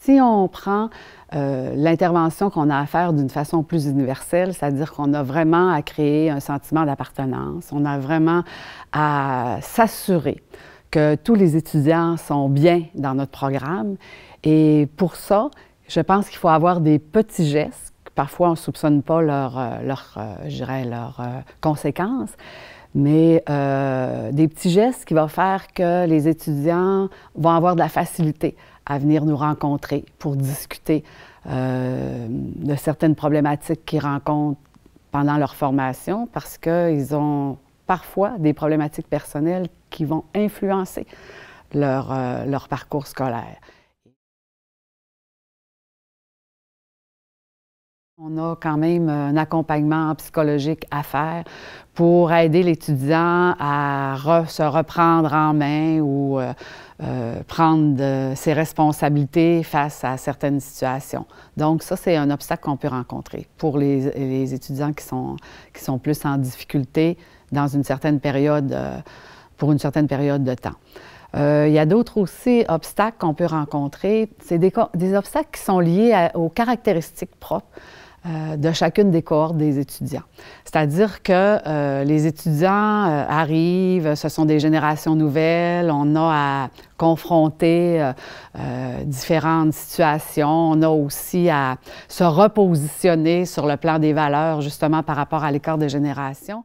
si on prend l'intervention qu'on a à faire d'une façon plus universelle, c'est-à-dire qu'on a vraiment à créer un sentiment d'appartenance, on a vraiment à s'assurer que tous les étudiants sont bien dans notre programme. Et pour ça, je pense qu'il faut avoir des petits gestes. Parfois, on ne soupçonne pas leurs conséquences, mais des petits gestes qui vont faire que les étudiants vont avoir de la facilité à venir nous rencontrer pour discuter de certaines problématiques qu'ils rencontrent pendant leur formation, parce qu'ils ont parfois des problématiques personnelles qui vont influencer leur parcours scolaire. On a quand même un accompagnement psychologique à faire pour aider l'étudiant à se reprendre en main ou prendre ses responsabilités face à certaines situations. Donc ça, c'est un obstacle qu'on peut rencontrer pour les étudiants qui sont plus en difficulté dans une certaine période, pour une certaine période de temps. Il y a d'autres aussi obstacles qu'on peut rencontrer. C'est des obstacles qui sont liés aux caractéristiques propres de chacune des cohortes des étudiants. C'est-à-dire que les étudiants arrivent, ce sont des générations nouvelles, on a à confronter différentes situations, on a aussi à se repositionner sur le plan des valeurs, justement par rapport à l'écart de génération.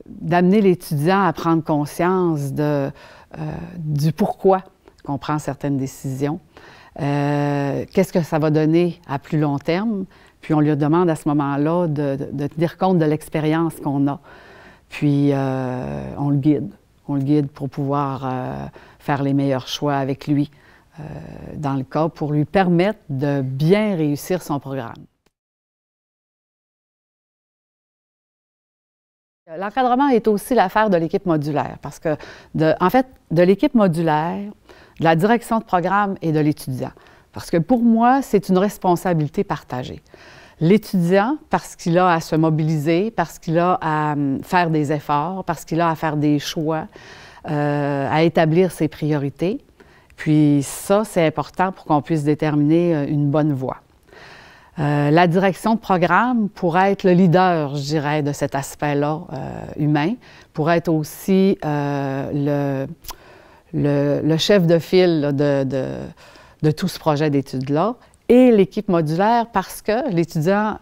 D'amener l'étudiant à prendre conscience du pourquoi qu'on prend certaines décisions. Qu'est-ce que ça va donner à plus long terme? Puis on lui demande à ce moment-là de tenir compte de l'expérience qu'on a. Puis on le guide pour pouvoir faire les meilleurs choix avec lui, dans le cas, pour lui permettre de bien réussir son programme. L'encadrement est aussi l'affaire de l'équipe modulaire, parce que, en fait, de l'équipe modulaire, de la direction de programme et de l'étudiant. Parce que pour moi, c'est une responsabilité partagée. L'étudiant, parce qu'il a à se mobiliser, parce qu'il a à faire des efforts, parce qu'il a à faire des choix, à établir ses priorités. Puis ça, c'est important pour qu'on puisse déterminer une bonne voie. La direction de programme pourrait être le leader, je dirais, de cet aspect-là humain, pourrait être aussi le chef de file là, de tout ce projet d'études-là, et l'équipe modulaire parce que l'étudiant,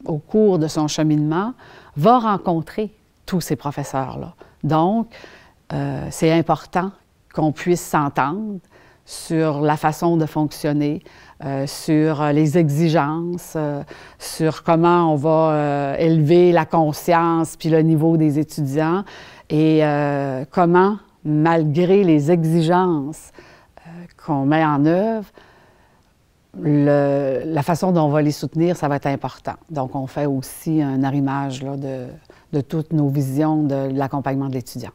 au cours de son cheminement, va rencontrer tous ces professeurs-là. Donc, c'est important qu'on puisse s'entendre sur la façon de fonctionner, sur les exigences, sur comment on va élever la conscience puis le niveau des étudiants et comment, malgré les exigences qu'on met en œuvre, la façon dont on va les soutenir, ça va être important. Donc, on fait aussi un arrimage là, de toutes nos visions de l'accompagnement de l'étudiant.